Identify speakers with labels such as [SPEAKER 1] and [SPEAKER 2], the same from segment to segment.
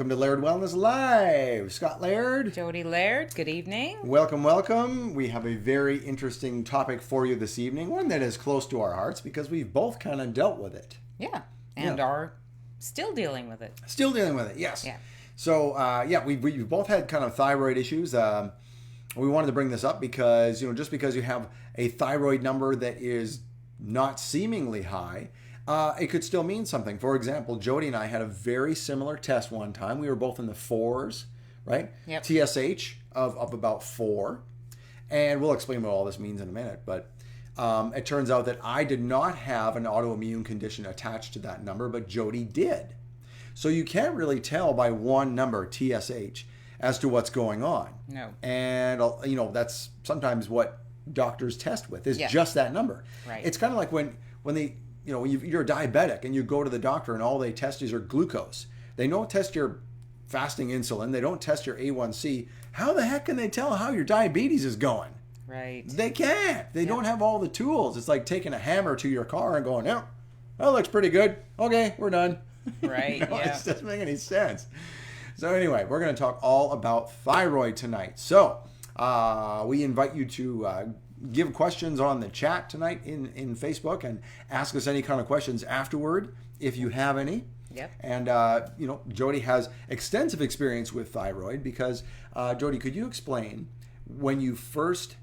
[SPEAKER 1] Welcome to Laird Wellness Live. Scott Laird.
[SPEAKER 2] Jodi Laird, good evening.
[SPEAKER 1] Welcome, welcome. We have a very interesting topic for you this evening, one that is close to our hearts because we've both kind of dealt with it.
[SPEAKER 2] Yeah, and are still dealing with it.
[SPEAKER 1] Still dealing with it, yes.
[SPEAKER 2] Yeah.
[SPEAKER 1] So, we both had kind of thyroid issues. We wanted to bring this up because, just because you have a thyroid number that is not seemingly high, it could still mean something. For example, Jodi and I had a very similar test one time. We were both in the 4s, right?
[SPEAKER 2] Yep.
[SPEAKER 1] TSH of about 4. And we'll explain what all this means in a minute. But it turns out that I did not have an autoimmune condition attached to that number, but Jodi did. So you can't really tell by one number, TSH, as to what's going on.
[SPEAKER 2] No.
[SPEAKER 1] And, that's sometimes what doctors test with, is
[SPEAKER 2] Yeah.
[SPEAKER 1] just that number.
[SPEAKER 2] Right.
[SPEAKER 1] It's kind of like when they... you're a diabetic and you go to the doctor and all they test is your glucose. They don't test your fasting insulin. They don't test your A1C. How the heck can they tell how your diabetes is going?
[SPEAKER 2] Right.
[SPEAKER 1] They can't. They don't have all the tools. It's like taking a hammer to your car and going, "Yeah, that looks pretty good. Okay, we're done."
[SPEAKER 2] Right, yeah.
[SPEAKER 1] It doesn't make any sense. So anyway, we're going to talk all about thyroid tonight. So we invite you to give questions on the chat tonight in Facebook and ask us any kind of questions afterward if you have any.
[SPEAKER 2] Yep.
[SPEAKER 1] And, Jodi has extensive experience with thyroid because, Jodi, could you explain when you first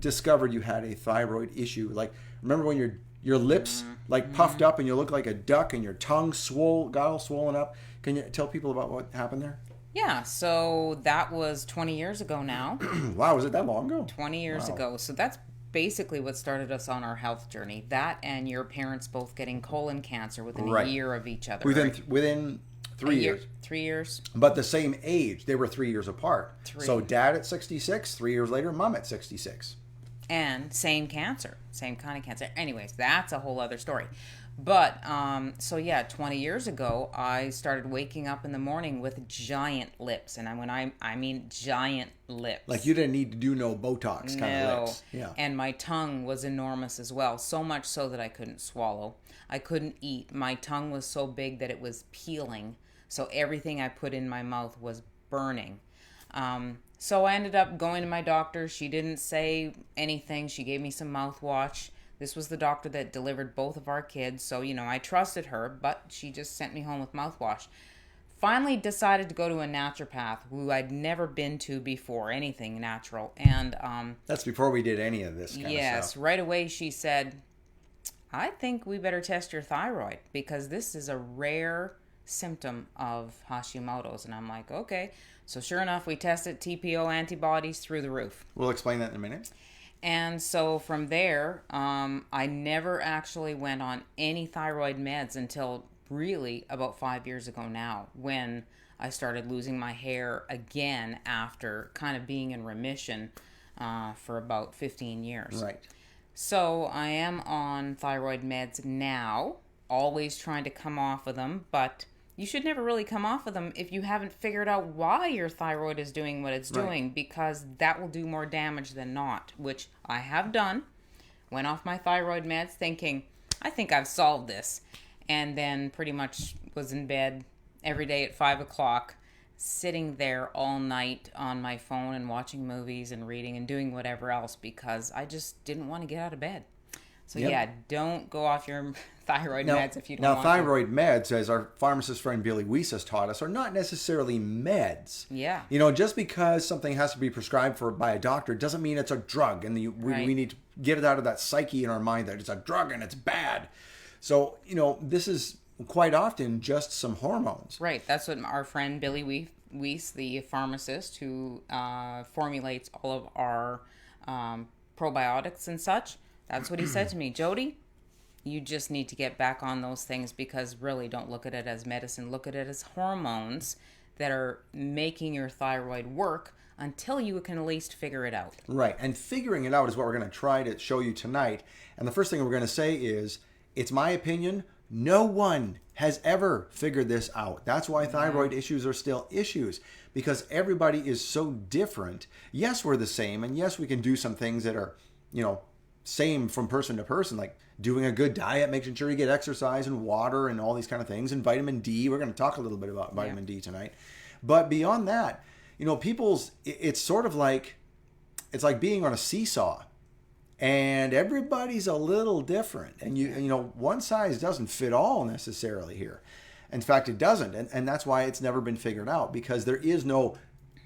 [SPEAKER 1] discovered you had a thyroid issue? Like, remember when your lips puffed up and you look like a duck and your tongue got all swollen up? Can you tell people about what happened there?
[SPEAKER 2] Yeah, so that was 20 years ago now.
[SPEAKER 1] Wow, was it that long ago?
[SPEAKER 2] 20 years ago. So that's basically what started us on our health journey. That and your parents both getting colon cancer within a year of each other.
[SPEAKER 1] Within 3 years.
[SPEAKER 2] 3 years.
[SPEAKER 1] But the same age. They were 3 years apart.
[SPEAKER 2] 3.
[SPEAKER 1] So dad at 66, 3 years later, mom at 66.
[SPEAKER 2] And same cancer, same kind of cancer. Anyways, that's a whole other story. But, 20 years ago, I started waking up in the morning with giant lips. And when I mean giant lips.
[SPEAKER 1] Like you didn't need to do no Botox kind of lips. Yeah.
[SPEAKER 2] And my tongue was enormous as well. So much so that I couldn't swallow. I couldn't eat. My tongue was so big that it was peeling. So everything I put in my mouth was burning. So I ended up going to my doctor. She didn't say anything. She gave me some mouthwash. This was the doctor that delivered both of our kids. So, I trusted her, but she just sent me home with mouthwash. Finally decided to go to a naturopath who I'd never been to before, anything natural. And
[SPEAKER 1] that's before we did any of this kind of stuff.
[SPEAKER 2] Yes, right away she said, I think we better test your thyroid because this is a rare symptom of Hashimoto's. And I'm like, okay. So sure enough, we tested TPO antibodies through the roof.
[SPEAKER 1] We'll explain that in a minute.
[SPEAKER 2] And so from there, I never actually went on any thyroid meds until really about 5 years ago now, when I started losing my hair again after kind of being in remission for about 15 years.
[SPEAKER 1] Right.
[SPEAKER 2] So I am on thyroid meds now, always trying to come off of them, but you should never really come off of them if you haven't figured out why your thyroid is doing what it's doing, because that will do more damage than not, which I have done. Went off my thyroid meds thinking, I think I've solved this. And then pretty much was in bed every day at 5 o'clock, sitting there all night on my phone and watching movies and reading and doing whatever else because I just didn't want to get out of bed. So don't go off your thyroid meds if you don't want to.
[SPEAKER 1] Now, thyroid meds, as our pharmacist friend Billy Weiss has taught us, are not necessarily meds.
[SPEAKER 2] Yeah.
[SPEAKER 1] Just because something has to be prescribed by a doctor doesn't mean it's a drug. And we need to get it out of that psyche in our mind that it's a drug and it's bad. So, this is quite often just some hormones.
[SPEAKER 2] Right. That's what our friend Billy Weiss, the pharmacist who formulates all of our probiotics and such, that's what he said to me. Jodi, you just need to get back on those things because really don't look at it as medicine. Look at it as hormones that are making your thyroid work until you can at least figure it out.
[SPEAKER 1] Right. And figuring it out is what we're going to try to show you tonight. And the first thing we're going to say is, it's my opinion, no one has ever figured this out. That's why thyroid issues are still issues, because everybody is so different. Yes, we're the same. And yes, we can do some things that are, same from person to person, like doing a good diet, making sure you get exercise and water and all these kind of things, and vitamin D. We're going to talk a little bit about vitamin D tonight. But beyond that, it's sort of like, it's like being on a seesaw, and everybody's a little different. And one size doesn't fit all necessarily here. In fact, it doesn't. And that's why it's never been figured out, because there is no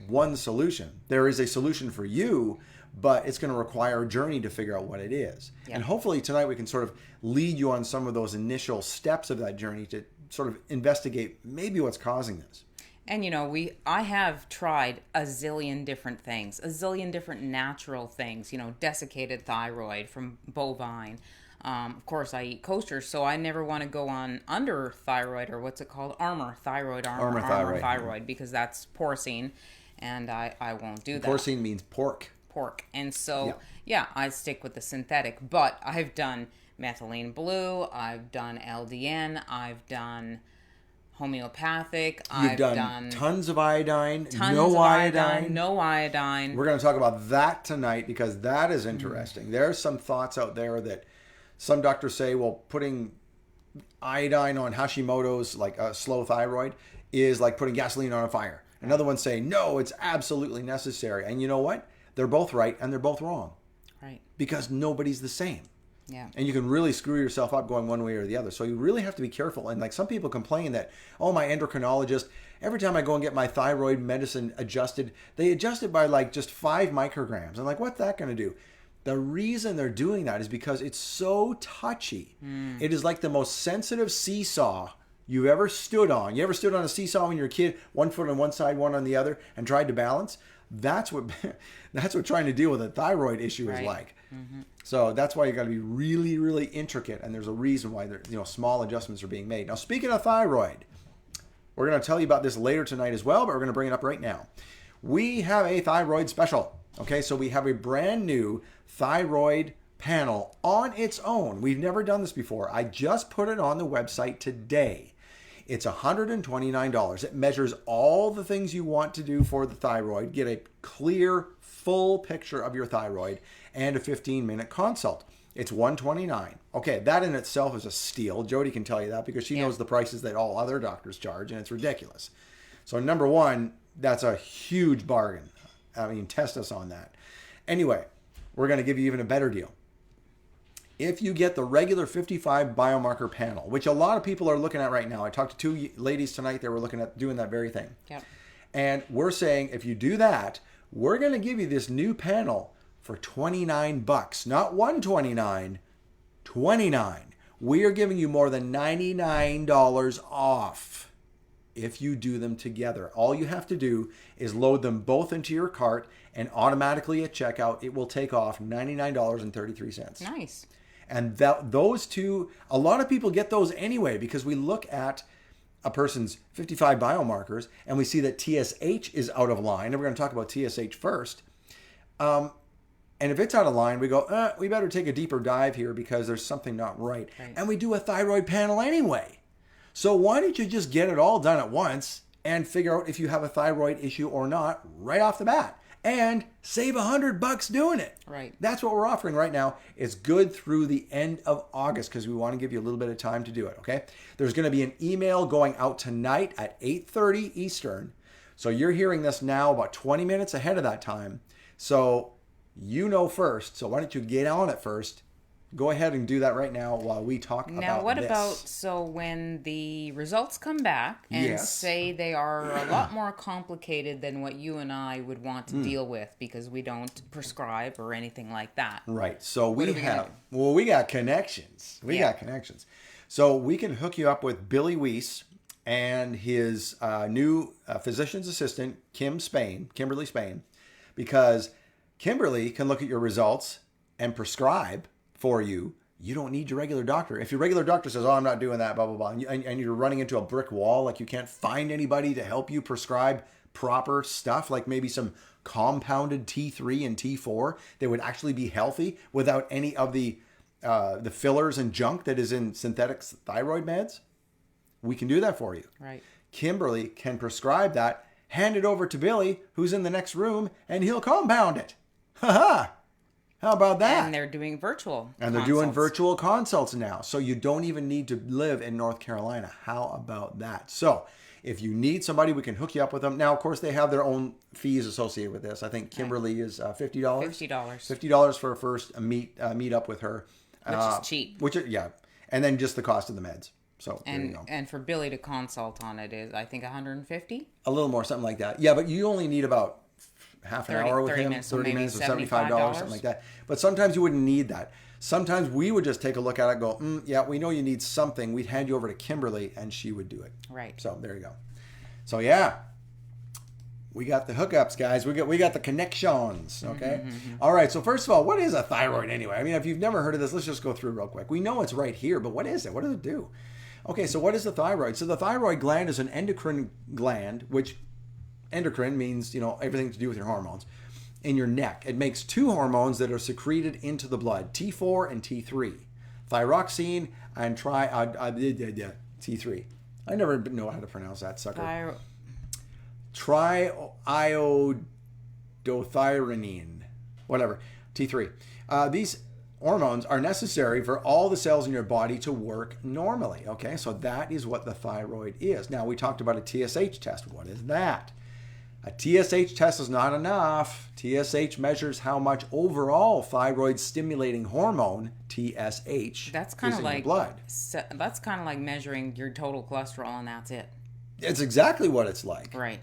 [SPEAKER 1] one solution. There is a solution for you, but it's going to require a journey to figure out what it is. Yeah. And hopefully tonight we can sort of lead you on some of those initial steps of that journey to sort of investigate maybe what's causing this.
[SPEAKER 2] And I have tried a zillion different things, a zillion different natural things, desiccated thyroid from bovine. Of course, I eat kosher, so I never want to go on under thyroid, or what's it called? Armor thyroid, because that's porcine, and I won't do that.
[SPEAKER 1] Porcine means pork.
[SPEAKER 2] And so, I stick with the synthetic, but I've done methylene blue, I've done LDN, I've done homeopathic. I've done
[SPEAKER 1] tons of iodine, no iodine. We're going to talk about that tonight, because that is interesting. Mm-hmm. There's some thoughts out there that some doctors say, well, putting iodine on Hashimoto's, like a slow thyroid, is like putting gasoline on a fire. Another one say, no, it's absolutely necessary. And you know what? They're both right and they're both wrong.
[SPEAKER 2] Right.
[SPEAKER 1] Because nobody's the same.
[SPEAKER 2] Yeah.
[SPEAKER 1] And you can really screw yourself up going one way or the other. So you really have to be careful. And like some people complain that, oh, my endocrinologist, every time I go and get my thyroid medicine adjusted, they adjust it by like just 5 micrograms. I'm like, what's that going to do? The reason they're doing that is because it's so touchy. Mm. It is like the most sensitive seesaw you've ever stood on. You ever stood on a seesaw when you were a kid, 1 foot on one side, one on the other, and tried to balance? That's what trying to deal with a thyroid issue is like. Mm-hmm. So that's why you got to be really, really intricate, and there's a reason why small adjustments are being made. Now, speaking of thyroid, we're going to tell you about this later tonight as well, but we're going to bring it up right now. We have a thyroid special. Okay, so we have a brand new thyroid panel on its own. We've never done this before. I just put it on the website today. It's $129. It measures all the things you want to do for the thyroid, get a clear, full picture of your thyroid, and a 15-minute consult. It's $129. Okay, that in itself is a steal. Jodi can tell you that because she knows the prices that all other doctors charge, and it's ridiculous. So number one, that's a huge bargain. I mean, test us on that. Anyway, we're going to give you even a better deal. If you get the regular 55 biomarker panel, which a lot of people are looking at right now. I talked to 2 ladies tonight. They were looking at doing that very thing.
[SPEAKER 2] Yep.
[SPEAKER 1] And we're saying if you do that, we're going to give you this new panel for $29. Not $129, $29. We are giving you more than $99 off if you do them together. All you have to do is load them both into your cart, and automatically at checkout, it will take off $99.33.
[SPEAKER 2] Nice.
[SPEAKER 1] And those two, a lot of people get those anyway, because we look at a person's 55 biomarkers and we see that TSH is out of line. And we're going to talk about TSH first. And if it's out of line, we go, we better take a deeper dive here because there's something not right. And we do a thyroid panel anyway. So why don't you just get it all done at once and figure out if you have a thyroid issue or not right off the bat, and save $100 doing it.
[SPEAKER 2] Right.
[SPEAKER 1] That's what we're offering right now. It's good through the end of August because we want to give you a little bit of time to do it, okay? There's going to be an email going out tonight at 8:30 Eastern. So you're hearing this now about 20 minutes ahead of that time. So you know first. So why don't you get on it first? Go ahead and do that right now while we talk about this.
[SPEAKER 2] Now, what about, so when the results come back and say they are a lot more complicated than what you and I would want to deal with because we don't prescribe or anything like that.
[SPEAKER 1] Right. So we got connections. We got connections. So we can hook you up with Billy Weiss and his new physician's assistant, Kimberly Spain, because Kimberly can look at your results and prescribe for you. You don't need your regular doctor. If your regular doctor says, oh, I'm not doing that, blah, blah, blah, and you're running into a brick wall, like you can't find anybody to help you prescribe proper stuff, like maybe some compounded T3 and T4 that would actually be healthy without any of the fillers and junk that is in synthetic thyroid meds, we can do that for you.
[SPEAKER 2] Right.
[SPEAKER 1] Kimberly can prescribe that, hand it over to Billy, who's in the next room, and he'll compound it. Ha-ha! How about that?
[SPEAKER 2] And they're doing virtual
[SPEAKER 1] And they're doing virtual consults now. So you don't even need to live in North Carolina. How about that? So if you need somebody, we can hook you up with them. Now, of course, they have their own fees associated with this. I think Kimberly is $50.
[SPEAKER 2] $50.
[SPEAKER 1] $50 for a first meet up with her.
[SPEAKER 2] Which is cheap.
[SPEAKER 1] Yeah. And then just the cost of the meds. So there you go.
[SPEAKER 2] And for Billy to consult on it is, I think, $150.
[SPEAKER 1] A little more, something like that. Yeah, but you only need about half an hour with
[SPEAKER 2] 30
[SPEAKER 1] him,
[SPEAKER 2] minutes,
[SPEAKER 1] 30
[SPEAKER 2] so
[SPEAKER 1] minutes, or
[SPEAKER 2] $75,
[SPEAKER 1] something like that. But sometimes you wouldn't need that. Sometimes we would just take a look at it and go, yeah, we know you need something. We'd hand you over to Kimberly, and she would do it.
[SPEAKER 2] Right.
[SPEAKER 1] So there you go. So yeah, we got the hookups, guys. We got the connections. Okay. All right. So first of all, what is a thyroid anyway? I mean, if you've never heard of this, let's just go through real quick. We know it's right here, but what is it? What does it do? Okay. So what is the thyroid? So the thyroid gland is an endocrine gland, which endocrine means, everything to do with your hormones, in your neck. It makes two hormones that are secreted into the blood, T4 and T3. Thyroxine and T3. I never know how to pronounce that sucker. Triiodothyronine. Whatever. T3. These hormones are necessary for all the cells in your body to work normally. Okay, so that is what the thyroid is. Now, we talked about a TSH test. What is that? A TSH test is not enough. TSH measures how much overall thyroid stimulating hormone, TSH,
[SPEAKER 2] that's kind
[SPEAKER 1] is
[SPEAKER 2] of
[SPEAKER 1] in
[SPEAKER 2] like
[SPEAKER 1] your blood.
[SPEAKER 2] That's kind of like measuring your total cholesterol, and that's it.
[SPEAKER 1] It's exactly what it's like.
[SPEAKER 2] Right.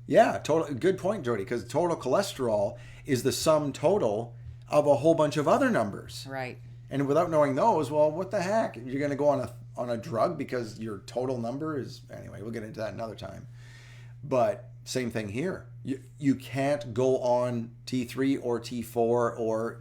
[SPEAKER 1] Yeah, good point, Jodi, because total cholesterol is the sum total of a whole bunch of other numbers.
[SPEAKER 2] Right.
[SPEAKER 1] And without knowing those, well, what the heck? You're going to go on a drug because your total number is... Anyway, we'll get into that another time. But same thing here. You can't go on T3 or T4 or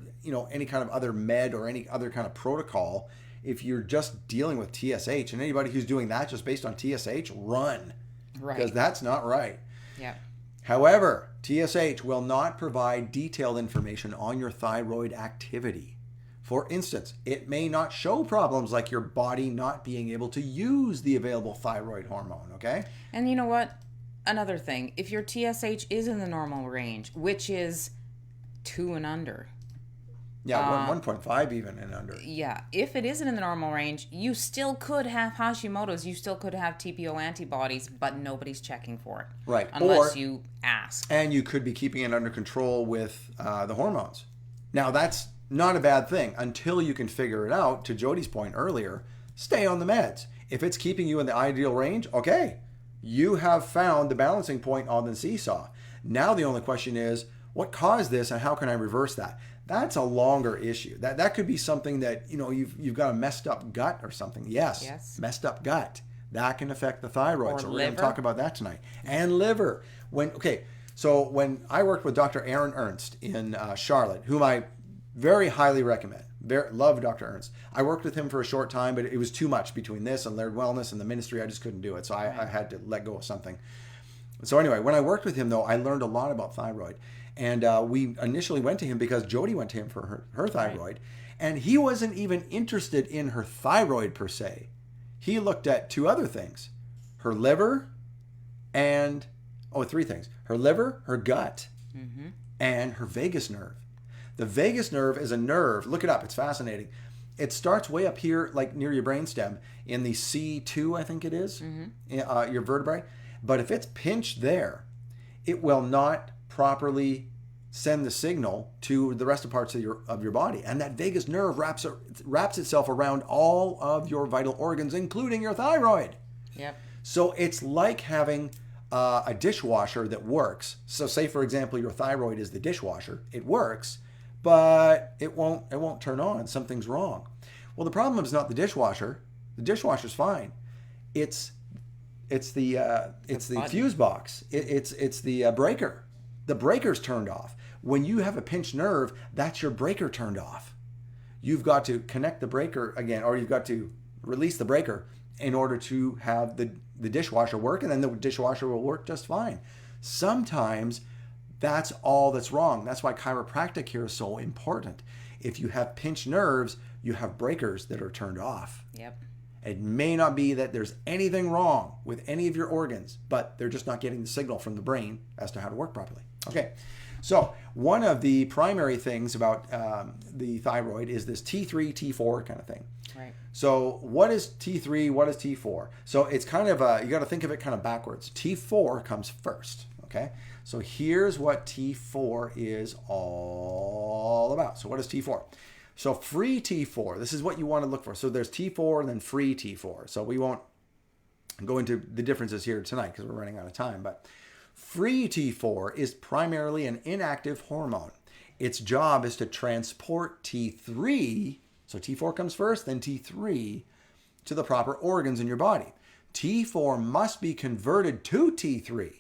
[SPEAKER 1] any kind of other med or any other kind of protocol if you're just dealing with TSH. And anybody who's doing that just based on TSH, run.
[SPEAKER 2] Right.
[SPEAKER 1] Because that's not right.
[SPEAKER 2] Yeah.
[SPEAKER 1] However, TSH will not provide detailed information on your thyroid activity. For instance, it may not show problems like your body not being able to use the available thyroid hormone, okay?
[SPEAKER 2] And you know what? Another thing, if your TSH is in the normal range, which is 2 and under.
[SPEAKER 1] Yeah, 1.5 even and under.
[SPEAKER 2] Yeah, if it isn't in the normal range, you still could have Hashimoto's, you still could have TPO antibodies, but nobody's checking for it.
[SPEAKER 1] Right.
[SPEAKER 2] Unless you ask.
[SPEAKER 1] And you could be keeping it under control with the hormones. Now, that's not a bad thing until you can figure it out. To Jodi's point earlier, stay on the meds. If it's keeping you in the ideal range, okay. You have found the balancing point on the seesaw. Now the only question is, what caused this and how can I reverse that? That's a longer issue. That could be something that, you've got a messed up gut or something. Yes. Messed up gut. That can affect the thyroid.
[SPEAKER 2] Or
[SPEAKER 1] so
[SPEAKER 2] liver.
[SPEAKER 1] We're going to talk about that tonight. And liver. So when I worked with Dr. Aaron Ernst in Charlotte, whom I very highly recommend. Love Dr. Ernst. I worked with him for a short time, but it was too much between this and Laird Wellness and the ministry. I just couldn't do it. So I had to let go of something. So anyway, when I worked with him, though, I learned a lot about thyroid. And we initially went to him because Jodi went to him for her thyroid. Right. And he wasn't even interested in her thyroid per se. He looked at two other things. Her liver and... three things. Her liver, her gut, and her vagus nerve. The vagus nerve is a nerve. Look it up. It's fascinating. It starts way up here, like near your brainstem, in the C2, I think it is, your vertebrae. But if it's pinched there, it will not properly send the signal to the rest of parts of your body. And that vagus nerve wraps itself around all of your vital organs, including your thyroid.
[SPEAKER 2] Yep.
[SPEAKER 1] So it's like having a dishwasher that works. So say, for example, your thyroid is the dishwasher. It works, but it won't turn on. Something's wrong. Well, the problem is not the dishwasher. The dishwasher's fine. It's the fuse box. It's the breaker. The breaker's turned off. When you have a pinched nerve, that's your breaker turned off. You've got to connect the breaker again, or you've got to release the breaker in order to have the dishwasher work, and then the dishwasher will work just fine. Sometimes that's all that's wrong. That's why chiropractic here is so important. If you have pinched nerves, you have breakers that are turned off.
[SPEAKER 2] Yep.
[SPEAKER 1] It may not be that there's anything wrong with any of your organs, but they're just not getting the signal from the brain as to how to work properly. Okay, so one of the primary things about the thyroid is this T3, T4 kind of thing.
[SPEAKER 2] Right.
[SPEAKER 1] So what is T3? What is T4? So it's kind of you got to think of it kind of backwards. T4 comes first. Okay. So here's what T4 is all about. So what is T4? So free T4. This is what you want to look for. So there's T4 and then free T4. So we won't go into the differences here tonight because we're running out of time. But free T4 is primarily an inactive hormone. Its job is to transport T3. So T4 comes first, then T3 to the proper organs in your body. T4 must be converted to T3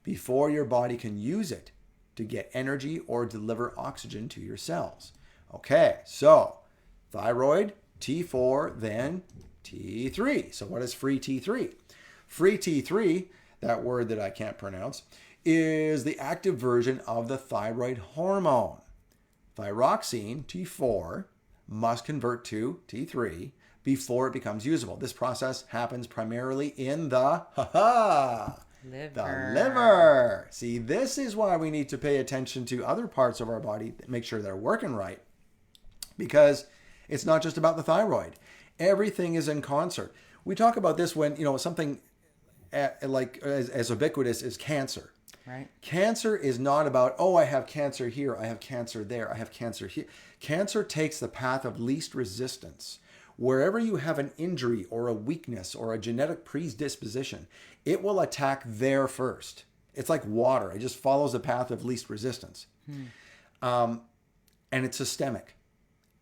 [SPEAKER 1] before your body can use it to get energy or deliver oxygen to your cells. Okay, so thyroid, T4, then T3. So what is free T3? Free T3, that word that I can't pronounce, is the active version of the thyroid hormone. Thyroxine, T4, must convert to T3 before it becomes usable. This process happens primarily in the liver. See, this is why we need to pay attention to other parts of our body, make sure they're working right, because it's not just about the thyroid. Everything is in concert. We talk about this when, something like as ubiquitous as cancer.
[SPEAKER 2] Right.
[SPEAKER 1] Cancer is not about, I have cancer here, I have cancer there, I have cancer here. Cancer takes the path of least resistance. Wherever you have an injury or a weakness or a genetic predisposition, it will attack there first. It's like water. It just follows the path of least resistance. And it's systemic.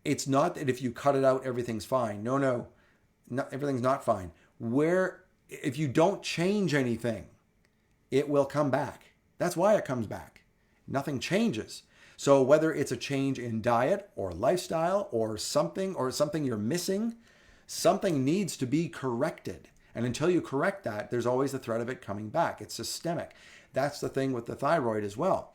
[SPEAKER 1] It's not that if you cut it out, everything's fine. No, everything's not fine. If you don't change anything, it will come back. That's why it comes back. Nothing changes. So whether it's a change in diet or lifestyle or something you're missing, something needs to be corrected. And until you correct that, there's always the threat of it coming back. It's systemic. That's the thing with the thyroid as well.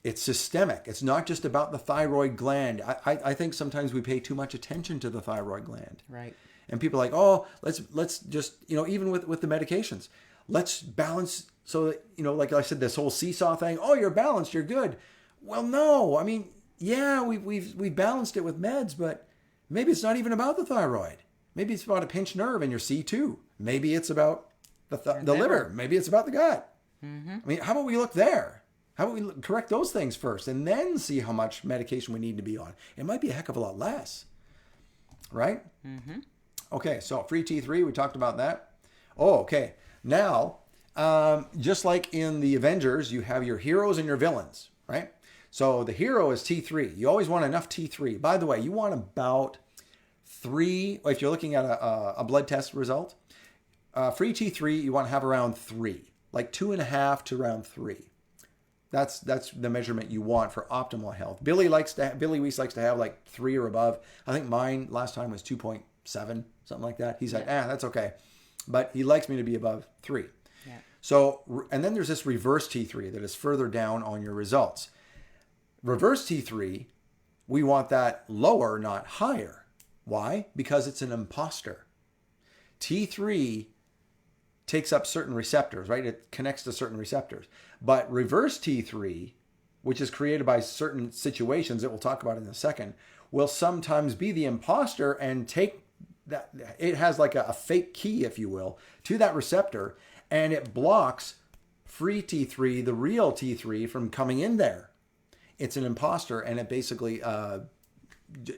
[SPEAKER 1] It's systemic. It's not just about the thyroid gland. I think sometimes we pay too much attention to the thyroid gland.
[SPEAKER 2] Right.
[SPEAKER 1] And people are like, let's just, even with the medications, let's balance so that, like I said, this whole seesaw thing, you're balanced, you're good. Well, no, I mean, yeah, we've balanced it with meds, but maybe it's not even about the thyroid. Maybe it's about a pinched nerve in your C2. Maybe it's about the liver. Maybe it's about the gut. Mm-hmm. I mean, how about we look there? How about we correct those things first and then see how much medication we need to be on? It might be a heck of a lot less, right? Mm-hmm. Okay, so free T3, we talked about that. Okay. Now, just like in the Avengers, you have your heroes and your villains, right? So the hero is T3. You always want enough T3. By the way, you want about 3, if you're looking at a blood test result, free T3, you want to have around 3, like 2.5 to around 3. That's the measurement you want for optimal health. Billy Weiss likes to have like 3 or above. I think mine last time was 2.7, something like that. He said, that's okay. But he likes me to be above 3. Yeah. So, and then there's this reverse T3 that is further down on your results. Reverse T3, we want that lower, not higher. Why? Because it's an imposter. T3 takes up certain receptors, right? It connects to certain receptors. But reverse T3, which is created by certain situations that we'll talk about in a second, will sometimes be the imposter and take that. It has like a fake key, if you will, to that receptor, and it blocks free T3, the real T3, from coming in there. It's an imposter, and it basically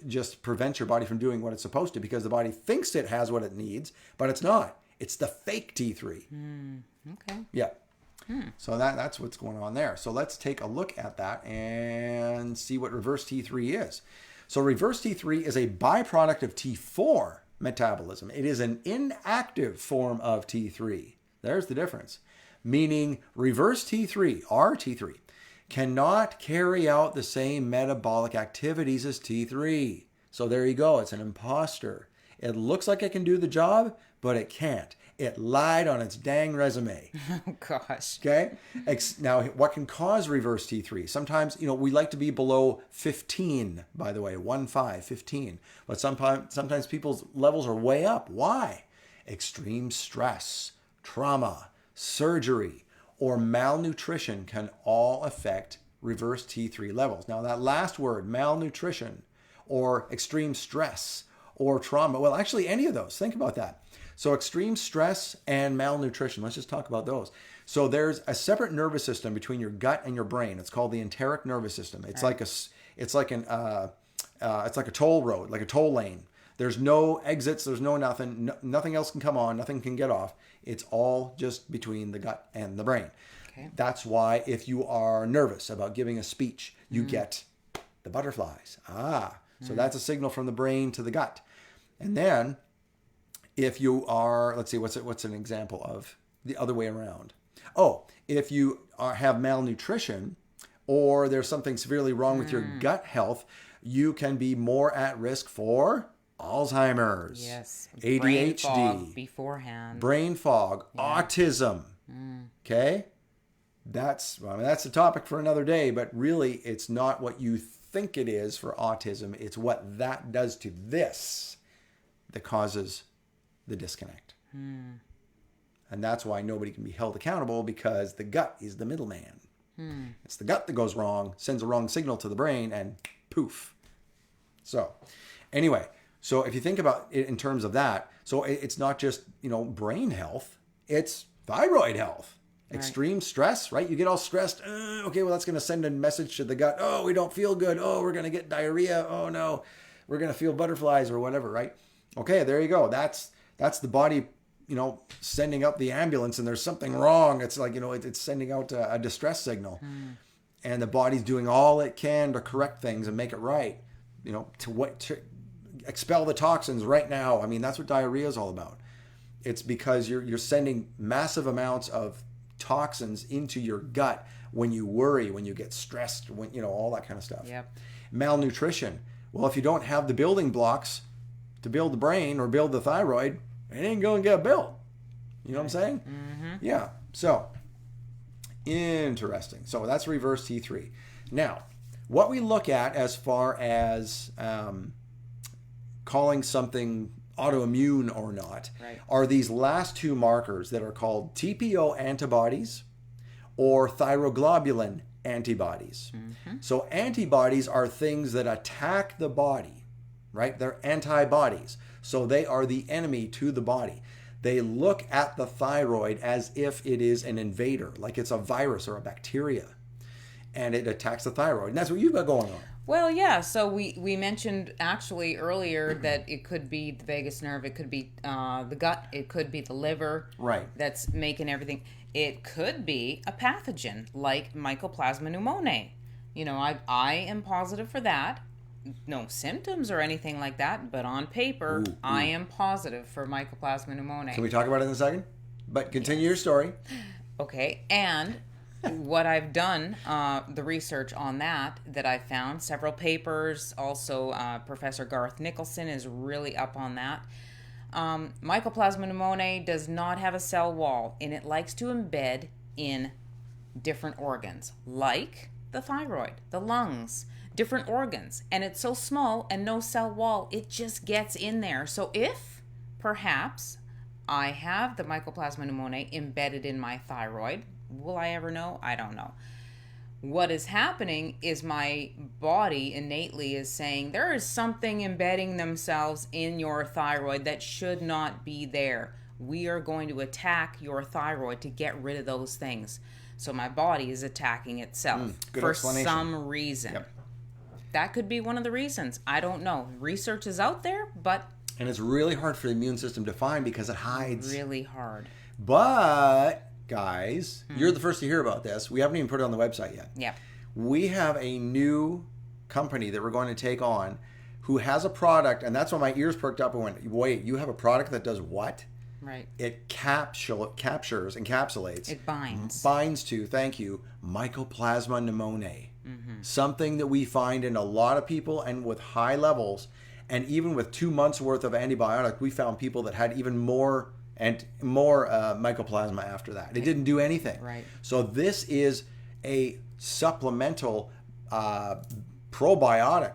[SPEAKER 1] just prevents your body from doing what it's supposed to because the body thinks it has what it needs, but it's not. It's the fake T3.
[SPEAKER 2] Okay.
[SPEAKER 1] Yeah. So that's what's going on there. So let's take a look at that and see what reverse T3 is. So reverse T3 is a byproduct of T4 metabolism. It is an inactive form of T3. There's the difference. Meaning reverse T3, or T3, cannot carry out the same metabolic activities as T3. So there you go. It's an imposter. It looks like it can do the job, but it can't. It lied on its dang resume.
[SPEAKER 2] Oh, gosh.
[SPEAKER 1] Okay? Now, what can cause reverse T3? Sometimes, we like to be below 15, by the way, 15. But sometimes people's levels are way up. Why? Extreme stress, trauma, surgery, or malnutrition can all affect reverse T3 levels. Now, that last word, malnutrition, or extreme stress, or trauma, well, actually, any of those. Think about that. So extreme stress and malnutrition, let's just talk about those. So there's a separate nervous system between your gut and your brain. It's called the enteric nervous system. It's like a toll road, like a toll lane. There's no exits. There's no nothing. Nothing else can come on. Nothing can get off. It's all just between the gut and the brain.
[SPEAKER 2] Okay.
[SPEAKER 1] That's why if you are nervous about giving a speech, you get the butterflies. So that's a signal from the brain to the gut. And then if you are, let's see, what's an example of the other way around? Oh, if you have malnutrition or there's something severely wrong with your gut health, you can be more at risk for Alzheimer's,
[SPEAKER 2] yes,
[SPEAKER 1] ADHD,
[SPEAKER 2] brain fog beforehand,
[SPEAKER 1] brain fog, autism. Okay, that's the topic for another day. But really, it's not what you think it is for autism. It's what that does to this that causes the disconnect. And that's why nobody can be held accountable, because the gut is the middleman. It's the gut that goes wrong, sends a wrong signal to the brain, and poof. So anyway, so if you think about it in terms of that, so it's not just, brain health, it's thyroid health. Extreme stress, right? You get all stressed. Okay, well, that's going to send a message to the gut. Oh, we don't feel good. Oh, we're going to get diarrhea. Oh, no, we're going to feel butterflies or whatever, right? Okay, there you go. That's the body, sending out the ambulance, and there's something wrong. It's like, it's sending out a distress signal. And the body's doing all it can to correct things and make it right, to expel the toxins right now. I mean, that's what diarrhea is all about. It's because you're sending massive amounts of toxins into your gut when you worry, when you get stressed, when all that kind of stuff.
[SPEAKER 2] Yep.
[SPEAKER 1] Malnutrition. Well, if you don't have the building blocks to build the brain or build the thyroid, it ain't going to get built. You know what I'm saying? Yeah. So interesting. So that's reverse T3. Now, what we look at as far as calling something autoimmune or not are these last two markers that are called TPO antibodies or thyroglobulin antibodies. So antibodies are things that attack the body, right? They're antibodies. So they are the enemy to the body. They look at the thyroid as if it is an invader, like it's a virus or a bacteria, and it attacks the thyroid. And that's what you've got going on.
[SPEAKER 2] Well, yeah. So we mentioned actually earlier that it could be the vagus nerve, it could be the gut, it could be the liver.
[SPEAKER 1] Right.
[SPEAKER 2] That's making everything. It could be a pathogen like Mycoplasma pneumoniae. I am positive for that. No symptoms or anything like that, but on paper, I am positive for Mycoplasma pneumoniae.
[SPEAKER 1] Can we talk about it in a second? But continue your story.
[SPEAKER 2] Okay, and what I've done, the research on that I found, several papers, also Professor Garth Nicholson is really up on that. Mycoplasma pneumoniae does not have a cell wall, and it likes to embed in different organs, like the thyroid, the lungs, different organs. And it's so small and no cell wall, it just gets in there. So if perhaps I have the Mycoplasma pneumoniae embedded in my thyroid, will I ever know? I don't know. What is happening is my body innately is saying there is something embedding themselves in your thyroid that should not be there. We are going to attack your thyroid to get rid of those things. So my body is attacking itself for some reason. Yep. That could be one of the reasons. I don't know. Research is out there, but...
[SPEAKER 1] And it's really hard for the immune system to find because it hides.
[SPEAKER 2] Really hard.
[SPEAKER 1] But... Guys, you're the first to hear about this. We haven't even put it on the website yet.
[SPEAKER 2] Yeah.
[SPEAKER 1] We have a new company that we're going to take on who has a product, and that's when my ears perked up and went, wait, you have a product that does what?
[SPEAKER 2] Right.
[SPEAKER 1] It captures, encapsulates.
[SPEAKER 2] It binds.
[SPEAKER 1] Binds to, thank you, Mycoplasma pneumoniae. Something that we find in a lot of people and with high levels, and even with 2 months worth of antibiotic, we found people that had even more mycoplasma after that. It didn't do anything.
[SPEAKER 2] Right.
[SPEAKER 1] So this is a supplemental probiotic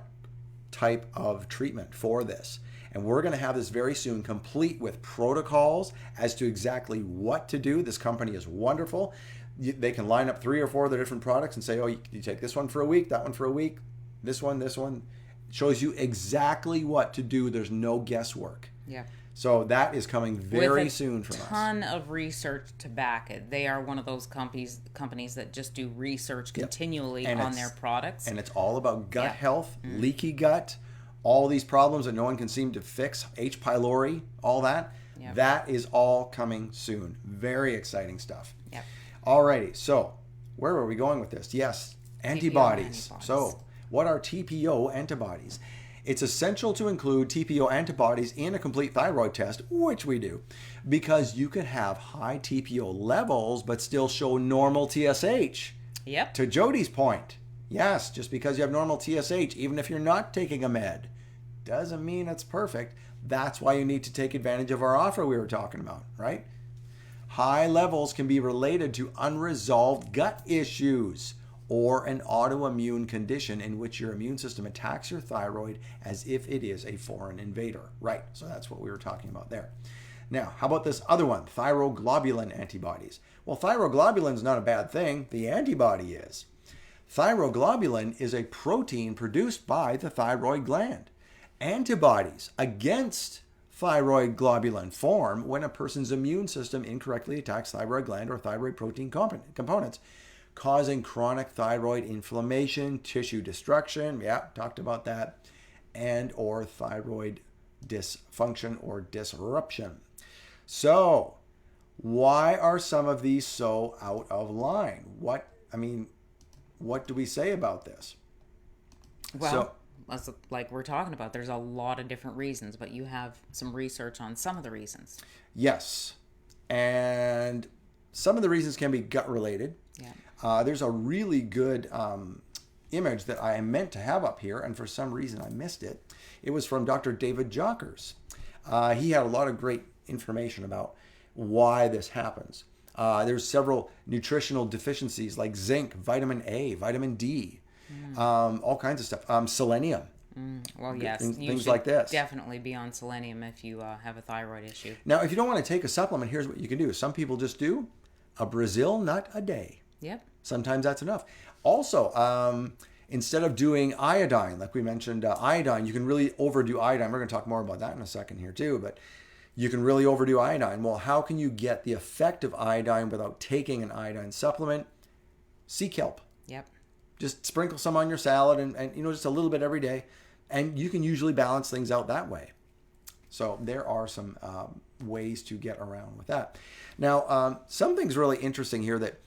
[SPEAKER 1] type of treatment for this. And we're going to have this very soon, complete with protocols as to exactly what to do. This company is wonderful. they can line up 3 or 4 of the different products and say, oh, you take this one for a week, that one for a week, this one. It shows you exactly what to do. There's no guesswork.
[SPEAKER 2] Yeah.
[SPEAKER 1] So that is coming very soon from us.
[SPEAKER 2] With a ton of research to back it. They are one of those companies that just do research continually on their products.
[SPEAKER 1] And it's all about gut health, leaky gut, all these problems that no one can seem to fix, H. pylori, all that. Yep. That is all coming soon. Very exciting stuff.
[SPEAKER 2] Yep.
[SPEAKER 1] Alrighty, so where were we going with this? Yes, antibodies. So what are TPO antibodies? It's essential to include TPO antibodies in a complete thyroid test, which we do, because you could have high TPO levels but still show normal TSH.
[SPEAKER 2] Yep.
[SPEAKER 1] To Jodi's point, yes, just because you have normal TSH, even if you're not taking a med, doesn't mean it's perfect. That's why you need to take advantage of our offer we were talking about, right? High levels can be related to unresolved gut issues or an autoimmune condition in which your immune system attacks your thyroid as if it is a foreign invader. Right, so that's what we were talking about there. Now, how about this other one, thyroglobulin antibodies? Well, thyroglobulin is not a bad thing. The antibody is. Thyroglobulin is a protein produced by the thyroid gland. Antibodies against thyroid globulin form when a person's immune system incorrectly attacks thyroid gland or thyroid protein components, causing chronic thyroid inflammation, tissue destruction, talked about that, and or thyroid dysfunction or disruption. So, why are some of these so out of line? What do we say about this?
[SPEAKER 2] Well, like we're talking about, there's a lot of different reasons, but you have some research on some of the reasons.
[SPEAKER 1] Yes. And some of the reasons can be gut related.
[SPEAKER 2] Yeah.
[SPEAKER 1] There's a really good image that I meant to have up here, and for some reason I missed it. It was from Dr. David Jockers. He had a lot of great information about why this happens. There's several nutritional deficiencies like zinc, vitamin A, vitamin D, all kinds of stuff. Selenium.
[SPEAKER 2] Well, yes.
[SPEAKER 1] Things like this.
[SPEAKER 2] Definitely be on selenium if you have a thyroid issue.
[SPEAKER 1] Now, if you don't want to take a supplement, here's what you can do. Some people just do a Brazil nut a day.
[SPEAKER 2] Yep.
[SPEAKER 1] Sometimes that's enough. Also, instead of doing iodine, like we mentioned, iodine, you can really overdo iodine. We're going to talk more about that in a second here too, but you can really overdo iodine. Well, how can you get the effect of iodine without taking an iodine supplement? Sea kelp.
[SPEAKER 2] Yep.
[SPEAKER 1] Just sprinkle some on your salad and just a little bit every day. And you can usually balance things out that way. So there are some ways to get around with that. Now, something's really interesting here that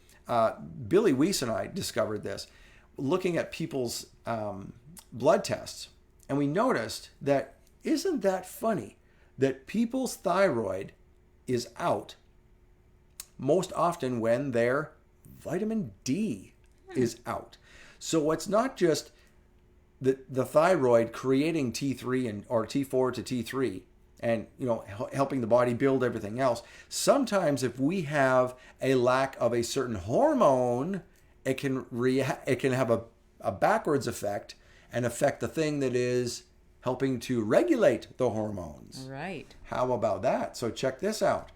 [SPEAKER 1] Billy Weiss and I discovered this, looking at people's blood tests. And we noticed that, isn't that funny, that people's thyroid is out most often when their vitamin D is out. So it's not just the thyroid creating T3 or T4 to T3 and helping the body build everything else. Sometimes if we have a lack of a certain hormone, it can have a backwards effect and affect the thing that is helping to regulate the hormones.
[SPEAKER 2] Right.
[SPEAKER 1] How about that? So check this out.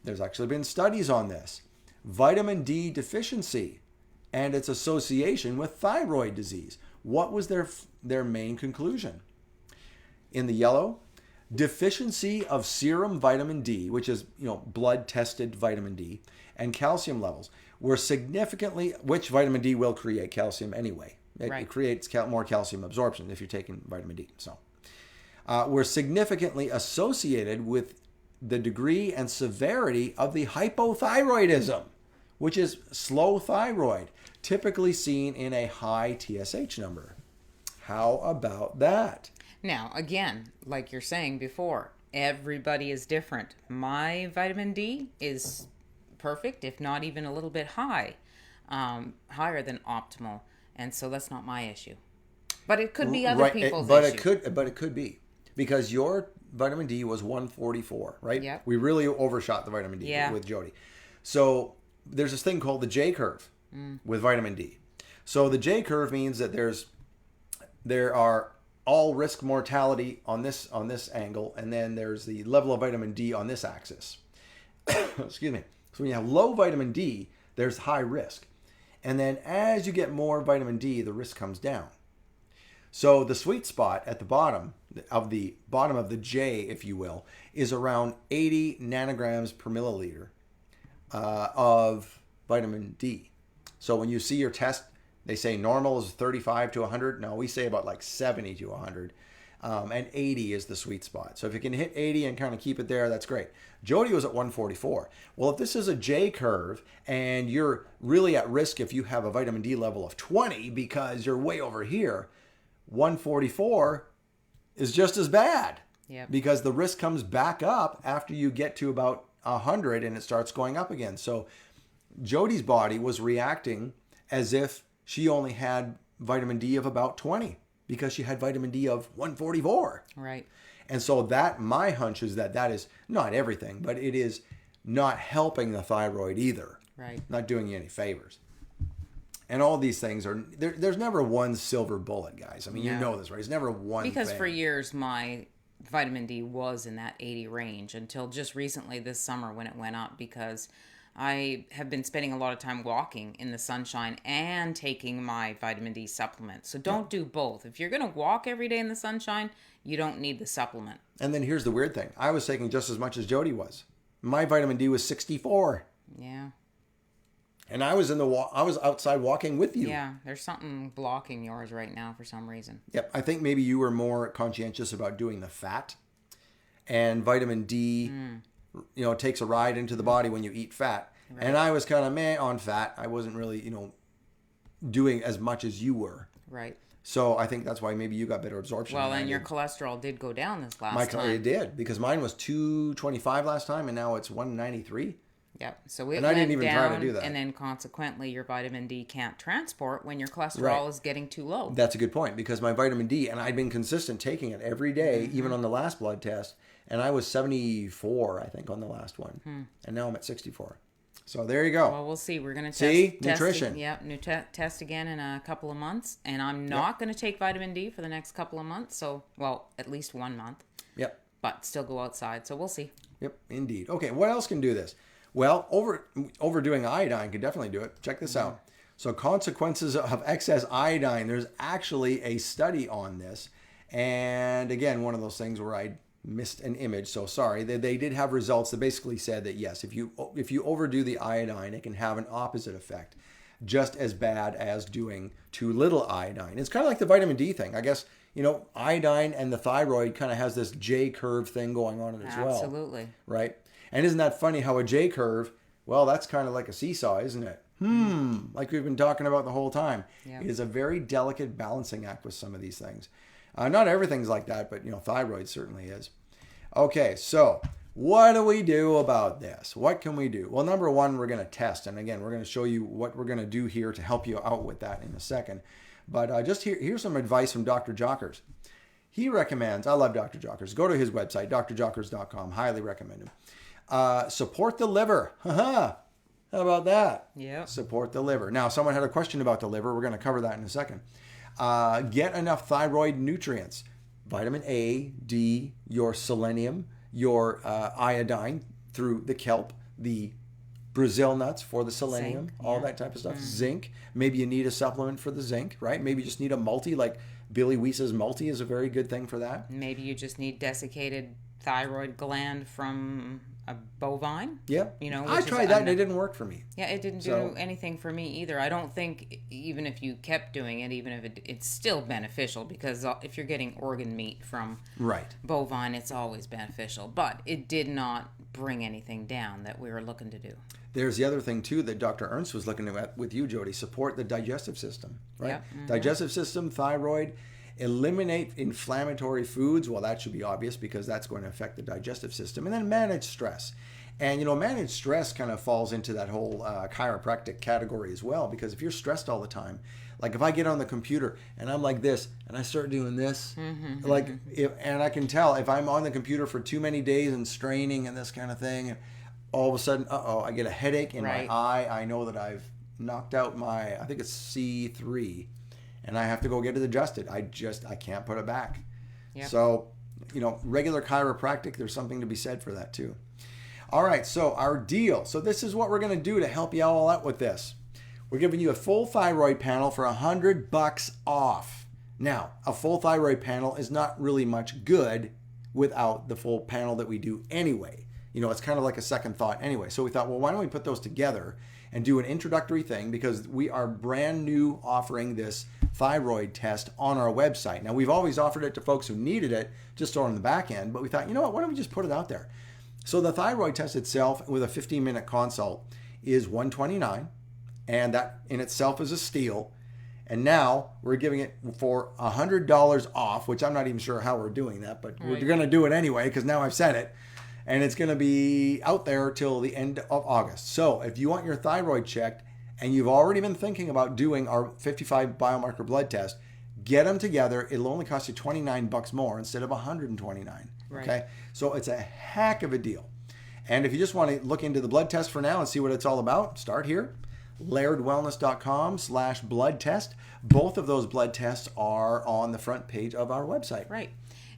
[SPEAKER 1] There's actually been studies on this. Vitamin D deficiency and its association with thyroid disease. What was their main conclusion? In the yellow, deficiency of serum vitamin D, which is blood tested vitamin D, and calcium levels were significantly, which vitamin D will create calcium anyway. It creates more calcium absorption if you're taking vitamin D. So, were significantly associated with the degree and severity of the hypothyroidism, which is slow thyroid, typically seen in a high TSH number. How about that?
[SPEAKER 2] Now, again, like you're saying before, everybody is different. My vitamin D is perfect, if not even a little bit high, higher than optimal. And so that's not my issue. But it could be other people's issue.
[SPEAKER 1] But it could be. Because your vitamin D was 144, right?
[SPEAKER 2] Yep.
[SPEAKER 1] We really overshot the vitamin D with Jodi. So there's this thing called the J curve with vitamin D. So the J curve means that there are all risk mortality on this angle, and then there's the level of vitamin D on this axis. Excuse me. So when you have low vitamin D, there's high risk. And then as you get more vitamin D, the risk comes down. So the sweet spot at the bottom of the J, if you will, is around 80 nanograms per milliliter of vitamin D. So when you see your test, they say normal is 35 to 100. No, we say about like 70 to 100. And 80 is the sweet spot. So if you can hit 80 and kind of keep it there, that's great. Jodi was at 144. Well, if this is a J curve and you're really at risk if you have a vitamin D level of 20 because you're way over here, 144 is just as bad.
[SPEAKER 2] Yep.
[SPEAKER 1] Because the risk comes back up after you get to about 100 and it starts going up again. So Jodi's body was reacting as if she only had vitamin D of about 20 because she had vitamin D of 144.
[SPEAKER 2] Right.
[SPEAKER 1] And so that, my hunch is that is not everything, but it is not helping the thyroid either.
[SPEAKER 2] Right.
[SPEAKER 1] Not doing you any favors. And all these things are, there's never one silver bullet, guys. I mean, you know this, right? It's never one
[SPEAKER 2] Because
[SPEAKER 1] thing.
[SPEAKER 2] for years, my vitamin D was in that 80 range until just recently this summer when it went up, because I have been spending a lot of time walking in the sunshine and taking my vitamin D supplement. So don't do both. If you're going to walk every day in the sunshine, you don't need the supplement.
[SPEAKER 1] And then here's the weird thing. I was taking just as much as Jodi was. My vitamin D was 64.
[SPEAKER 2] Yeah.
[SPEAKER 1] And I was I was outside walking with you.
[SPEAKER 2] Yeah, there's something blocking yours right now for some reason.
[SPEAKER 1] Yep. I think maybe you were more conscientious about doing the fat. And vitamin D, takes a ride into the body when you eat fat. Right. And I was kind of meh on fat. I wasn't really, doing as much as you were.
[SPEAKER 2] Right.
[SPEAKER 1] So I think that's why maybe you got better absorption.
[SPEAKER 2] Well, and your cholesterol did go down this last time.
[SPEAKER 1] It did, because mine was 225 last time, and now it's 193.
[SPEAKER 2] Yep. So it
[SPEAKER 1] and I
[SPEAKER 2] went
[SPEAKER 1] didn't even
[SPEAKER 2] down,
[SPEAKER 1] try to do that.
[SPEAKER 2] And then consequently, your vitamin D can't transport when your cholesterol is getting too low.
[SPEAKER 1] That's a good point, because my vitamin D, and I'd been consistent taking it every day, even on the last blood test, and I was 74, I think, on the last one. And now I'm at 64. So there you go.
[SPEAKER 2] Well, we'll see. We're going to
[SPEAKER 1] test nutrition.
[SPEAKER 2] Test again in a couple of months. And I'm not going to take vitamin D for the next couple of months. So, at least 1 month.
[SPEAKER 1] Yep.
[SPEAKER 2] But still go outside. So we'll see.
[SPEAKER 1] Yep, indeed. Okay, what else can do this? Well, overdoing iodine can definitely do it. Check this out. So consequences of excess iodine. There's actually a study on this. And again, one of those things where I missed an image, so sorry. They did have results that basically said that yes, if you overdo the iodine, it can have an opposite effect, just as bad as doing too little iodine. It's kind of like the vitamin D thing. I guess, iodine and the thyroid kind of has this J curve thing going on as well.
[SPEAKER 2] Absolutely.
[SPEAKER 1] Right? And isn't that funny how a J curve, well, that's kind of like a seesaw, isn't it? Like we've been talking about the whole time.
[SPEAKER 2] Yeah.
[SPEAKER 1] It is a very delicate balancing act with some of these things. Not everything's like that, but thyroid certainly is. Okay, so what do we do about this? What can we do? Well, number one, we're going to test. And again, we're going to show you what we're going to do here to help you out with that in a second. But just here's some advice from Dr. Jockers. He recommends, I love Dr. Jockers. Go to his website, drjockers.com. Highly recommend him. Support the liver. How about that?
[SPEAKER 2] Yeah.
[SPEAKER 1] Support the liver. Now, someone had a question about the liver. We're going to cover that in a second. Get enough thyroid nutrients. Vitamin A, D, your selenium, your iodine through the kelp, the Brazil nuts for the selenium,
[SPEAKER 2] Zinc,
[SPEAKER 1] all that type of stuff. Zinc. Maybe you need a supplement for the zinc, right? Maybe you just need a multi, like Billy Weiss's multi is a very good thing for that.
[SPEAKER 2] Maybe you just need desiccated thyroid gland from a bovine.
[SPEAKER 1] Yeah. I tried that and it didn't work for me.
[SPEAKER 2] Yeah, it didn't do anything for me either. I don't think even if you kept doing it, even if it's still beneficial, because if you're getting organ meat from bovine, it's always beneficial. But it did not bring anything down that we were looking to do.
[SPEAKER 1] There's the other thing, too, that Dr. Ernst was looking at with you, Jodi. Support the digestive system, right?
[SPEAKER 2] Yep.
[SPEAKER 1] Digestive system, thyroid. Eliminate inflammatory foods. Well, that should be obvious because that's going to affect the digestive system. And then manage stress. And, manage stress kind of falls into that whole chiropractic category as well, because if you're stressed all the time, like if I get on the computer and I'm like this and I start doing this, and I can tell if I'm on the computer for too many days and straining and this kind of thing, and all of a sudden, I get a headache in my eye. I know that I've knocked out I think it's C3. And I have to go get it adjusted. I can't put it back. Yep. So, regular chiropractic, there's something to be said for that too. All right, so our deal. So this is what we're going to do to help you all out with this. We're giving you a full thyroid panel for $100 off. Now, a full thyroid panel is not really much good without the full panel that we do anyway. You know, it's kind of like a second thought anyway. So we thought, well, why don't we put those together and do an introductory thing, because we are brand new offering this thyroid test on our website. Now, we've always offered it to folks who needed it, just on the back end, but we thought, you know what, why don't we just put it out there? So the thyroid test itself with a 15-minute consult is $129, and that in itself is a steal. And now we're giving it for $100 off, which I'm not even sure how we're doing that, but we're going to do it anyway because now I've said it. And it's going to be out there till the end of August. So if you want your thyroid checked and you've already been thinking about doing our 55 biomarker blood test, get them together. It'll only cost you $29 more instead of $129.
[SPEAKER 2] Right.
[SPEAKER 1] Okay? So it's a heck of a deal. And if you just want to look into the blood test for now and see what it's all about, start here. lairdwellness.com/blood test. Both of those blood tests are on the front page of our website.
[SPEAKER 2] Right.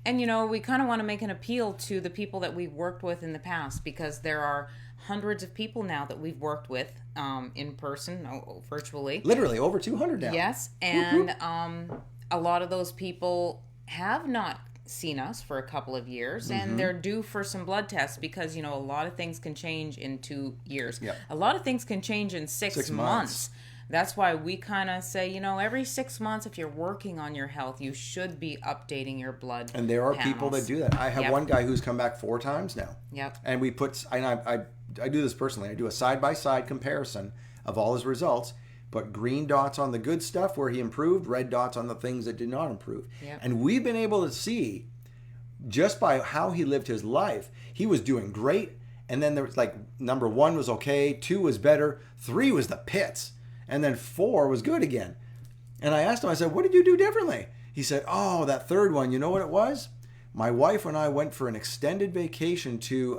[SPEAKER 2] And, you know, we kind of want to make an appeal to the people that we've worked with in the past, because there are hundreds of people now that we've worked with in person, virtually.
[SPEAKER 1] Literally over 200 now.
[SPEAKER 2] Yes. And a lot of those people have not seen us for a couple of years, and they're due for some blood tests because, you know, a lot of things can change in 2 years.
[SPEAKER 1] Yep.
[SPEAKER 2] A lot of things can change in 6 months. That's why we kind of say, you know, every 6 months, if you're working on your health, you should be updating your blood.
[SPEAKER 1] And there are
[SPEAKER 2] panels.
[SPEAKER 1] people that do that. I have one guy who's come back 4 times now.
[SPEAKER 2] Yep.
[SPEAKER 1] And we put, and I do this personally. I do a side-by-side comparison of all his results. Put green dots on the good stuff where he improved, red dots on the things that did not improve.
[SPEAKER 2] Yep.
[SPEAKER 1] And we've been able to see, just by how he lived his life, he was doing great. And then there was like, number 1 was okay, 2 was better, 3 was the pits. And then 4 was good again. And I asked him, I said, what did you do differently? He said, oh, that 3rd one, you know what it was? My wife and I went for an extended vacation to,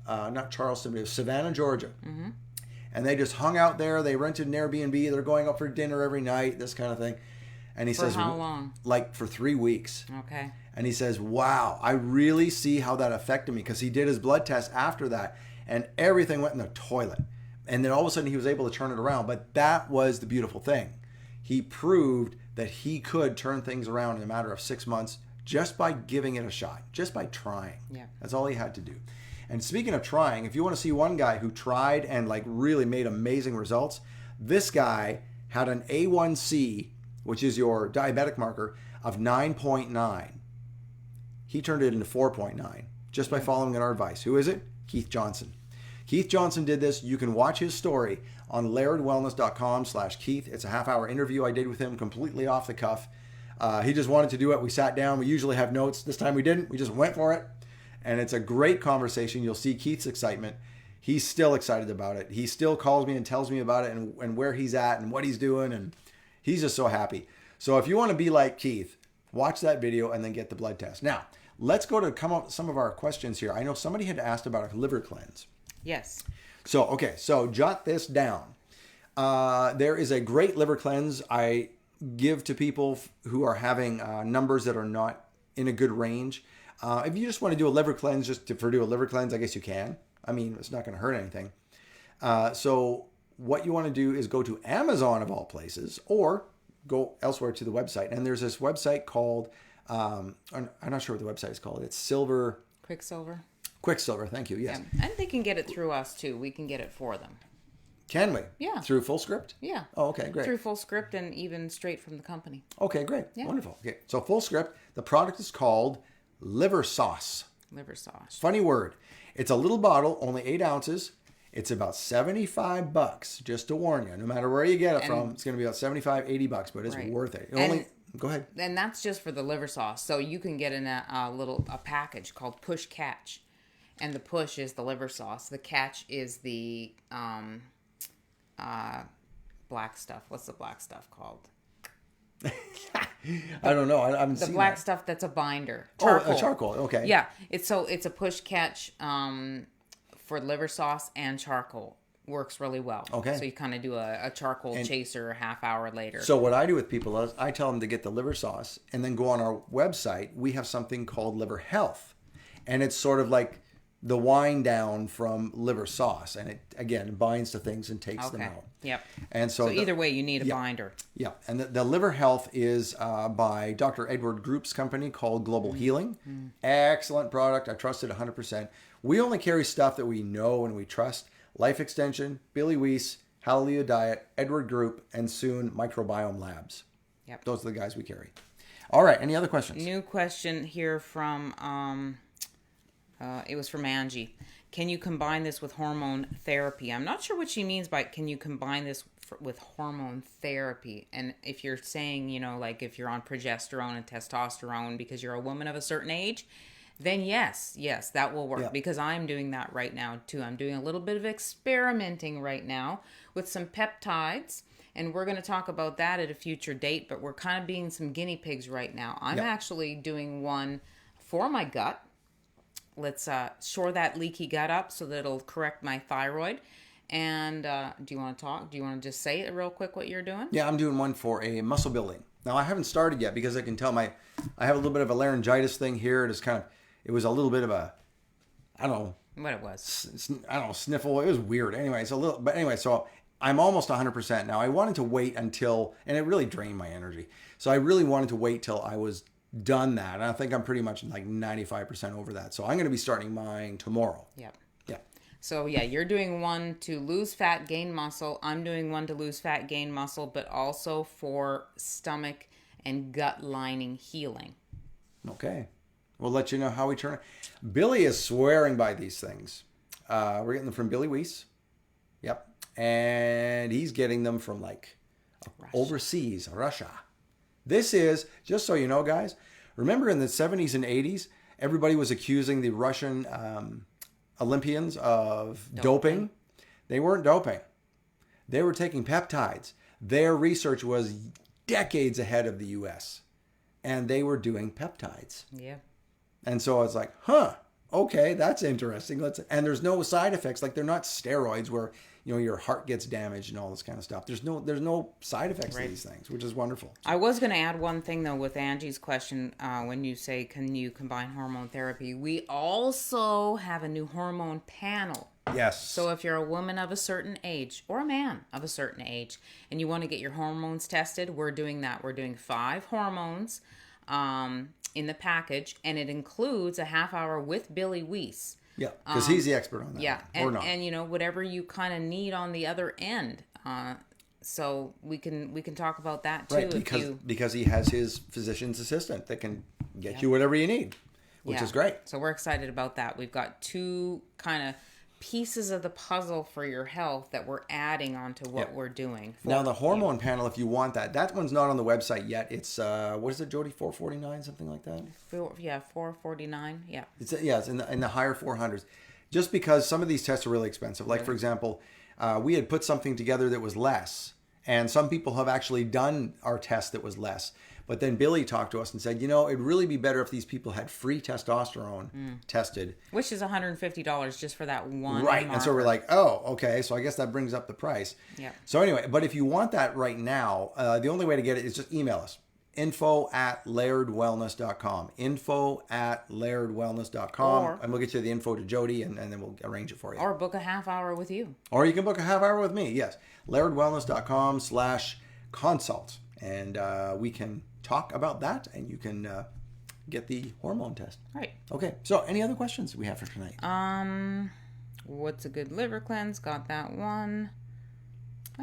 [SPEAKER 1] not Charleston, but it was Savannah, Georgia. Mm-hmm. And they just hung out there. They rented an Airbnb. They're going out for dinner every night, this kind of thing. And he says,
[SPEAKER 2] for how long?
[SPEAKER 1] Like for 3 weeks.
[SPEAKER 2] Okay.
[SPEAKER 1] And he says, wow, I really see how that affected me, because he did his blood test after that and everything went in the toilet. And then all of a sudden he was able to turn it around. But that was the beautiful thing. He proved that he could turn things around in a matter of 6 months just by giving it a shot, just by trying.
[SPEAKER 2] Yeah.
[SPEAKER 1] That's all he had to do. And speaking of trying, if you want to see one guy who tried and like really made amazing results, this guy had an A1C, which is your diabetic marker, of 9.9. He turned it into 4.9 just by following our advice. Who is it? Keith Johnson. Keith Johnson did this. You can watch his story on lairdwellness.com/Keith. It's a half-hour interview I did with him completely off the cuff. He just wanted to do it. We sat down. We usually have notes. This time we didn't. We just went for it. And it's a great conversation. You'll see Keith's excitement. He's still excited about it. He still calls me and tells me about it and where he's at and what he's doing. And he's just so happy. So if you want to be like Keith, watch that video and then get the blood test. Now, let's go to come up with some of our questions here. I know somebody had asked about a liver cleanse.
[SPEAKER 2] Yes.
[SPEAKER 1] So jot this down. There is a great liver cleanse I give to people who are having numbers that are not in a good range. If you just want to do a liver cleanse, do a liver cleanse, I guess you can. I mean, it's not going to hurt anything. So what you want to do is go to Amazon of all places, or go elsewhere to the website. And there's this website called, I'm not sure what the website is called. It's Quicksilver, thank you, yes.
[SPEAKER 2] Yeah. And they can get it through us, too. We can get it for them.
[SPEAKER 1] Can we?
[SPEAKER 2] Yeah.
[SPEAKER 1] Through FullScript?
[SPEAKER 2] Yeah.
[SPEAKER 1] Oh, okay, great.
[SPEAKER 2] Through FullScript and even straight from the company.
[SPEAKER 1] Okay, great.
[SPEAKER 2] Yeah.
[SPEAKER 1] Wonderful. Okay, so FullScript, the product is called liver sauce.
[SPEAKER 2] Liver sauce.
[SPEAKER 1] Funny word. It's a little bottle, only 8 ounces. It's about $75, just to warn you. No matter where you get it from, it's going to be about $75, $80, but it's worth it. Go ahead.
[SPEAKER 2] And that's just for the liver sauce. So you can get in a package called Push Catch. And the push is the liver sauce. The catch is the black stuff. What's the black stuff called?
[SPEAKER 1] I don't know. I haven't seen
[SPEAKER 2] the black
[SPEAKER 1] that.
[SPEAKER 2] stuff that's a binder.
[SPEAKER 1] Charcoal. Oh, charcoal. Okay.
[SPEAKER 2] Yeah. It's a push catch for liver sauce and charcoal. Works really well.
[SPEAKER 1] Okay.
[SPEAKER 2] So you kind of do a charcoal chaser a half hour later.
[SPEAKER 1] So what I do with people is I tell them to get the liver sauce and then go on our website. We have something called Liver Health. And it's sort of like the wind down from liver sauce, and it again binds to things and takes them
[SPEAKER 2] Okay.
[SPEAKER 1] out.
[SPEAKER 2] Yep.
[SPEAKER 1] And so,
[SPEAKER 2] So either way, you need a binder.
[SPEAKER 1] yeah, and the liver health is by Dr. Edward Group's company called Global Healing. Excellent product. I trust it 100%. We only carry stuff that we know and we trust. Life Extension, Billy Weiss, Hallelujah Diet, Edward Group, and soon Microbiome Labs.
[SPEAKER 2] Yep.
[SPEAKER 1] Those are the guys we carry. All right. Any other questions?
[SPEAKER 2] New question here from, it was from Angie. Can you combine this with hormone therapy? I'm not sure what she means by can you combine this with hormone therapy? And if you're saying, like if you're on progesterone and testosterone because you're a woman of a certain age, then yes, that will work because I'm doing that right now too. I'm doing a little bit of experimenting right now with some peptides. And we're going to talk about that at a future date, but we're kind of being some guinea pigs right now. I'm actually doing one for my gut. Let's shore that leaky gut up so that it'll correct my thyroid. And do you want to talk? Do you want to just say it real quick what you're doing?
[SPEAKER 1] Yeah, I'm doing one for a muscle building. Now, I haven't started yet because I can tell I have a little bit of a laryngitis thing here. It was a little bit of a, I don't know.
[SPEAKER 2] What it was.
[SPEAKER 1] Sniffle. It was weird. Anyway, so I'm almost 100% now. I wanted to wait until, and it really drained my energy. So I really wanted to wait till I was done that. And I think I'm pretty much like 95% over that. So I'm going to be starting mine tomorrow.
[SPEAKER 2] Yep.
[SPEAKER 1] Yeah.
[SPEAKER 2] So yeah, you're doing one to lose fat, gain muscle. I'm doing one to lose fat, gain muscle, but also for stomach and gut lining healing.
[SPEAKER 1] Okay. We'll let you know how we turn it. Billy is swearing by these things. We're getting them from Billy Weiss. Yep. And he's getting them from like overseas, Russia. This is, just so you know, guys, remember in the 70s and 80s, everybody was accusing the Russian Olympians of doping. They weren't doping. They were taking peptides. Their research was decades ahead of the U.S. And they were doing peptides.
[SPEAKER 2] Yeah.
[SPEAKER 1] And so I was like, okay, that's interesting. And there's no side effects. Like they're not steroids where, your heart gets damaged and all this kind of stuff. There's no side effects to these things, which is wonderful.
[SPEAKER 2] I was going to add one thing though with Angie's question when you say, can you combine hormone therapy? We also have a new hormone panel.
[SPEAKER 1] Yes.
[SPEAKER 2] So if you're a woman of a certain age or a man of a certain age and you want to get your hormones tested, we're doing that. We're doing 5 hormones in the package, and it includes a half hour with Billy Weiss.
[SPEAKER 1] Yeah, because he's the expert on that.
[SPEAKER 2] Yeah,
[SPEAKER 1] or not.
[SPEAKER 2] And whatever you kind of need on the other end. So we can talk about that too.
[SPEAKER 1] Right, because he has his physician's assistant that can get you whatever you need, which is great.
[SPEAKER 2] So we're excited about that. We've got 2 kind of pieces of the puzzle for your health that we're adding onto what we're doing.
[SPEAKER 1] Now the hormone panel, if you want that one's not on the website yet. It's what is it, Jodi? $449, something like that.
[SPEAKER 2] $449. Yeah.
[SPEAKER 1] It's in the higher 400s, just because some of these tests are really expensive. Like for example, we had put something together that was less, and some people have actually done our test that was less. But then Billy talked to us and said, it'd really be better if these people had free testosterone tested.
[SPEAKER 2] Which is $150 just for that one.
[SPEAKER 1] Right.
[SPEAKER 2] marker.
[SPEAKER 1] And so we're like, oh, okay. So I guess that brings up the price.
[SPEAKER 2] Yeah.
[SPEAKER 1] So anyway, but if you want that right now, the only way to get it is just email us. info@lairdwellness.com. info@lairdwellness.com. And we'll get you the info to Jodi and then we'll arrange it for you.
[SPEAKER 2] Or book a half hour with you.
[SPEAKER 1] Or you can book a half hour with me. Yes. lairdwellness.com/consult. And we can talk about that, and you can get the hormone test.
[SPEAKER 2] Right.
[SPEAKER 1] Okay. So, any other questions we have for tonight?
[SPEAKER 2] What's a good liver cleanse? Got that one.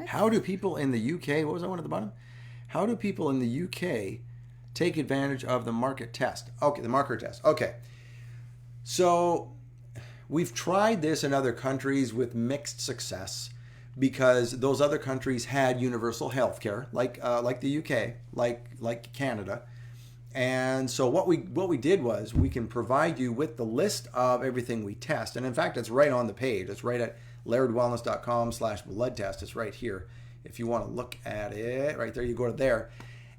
[SPEAKER 1] How do people in the UK? What was that one at the bottom? How do people in the UK take advantage of the market test? Okay, the marker test. Okay. So, we've tried this in other countries with mixed success, because those other countries had universal health care, like the UK, like Canada. And so what we did was we can provide you with the list of everything we test. And in fact, it's right on the page. It's right at lairdwellness.com/blood test. It's right here. If you want to look at it, right there, you go to there.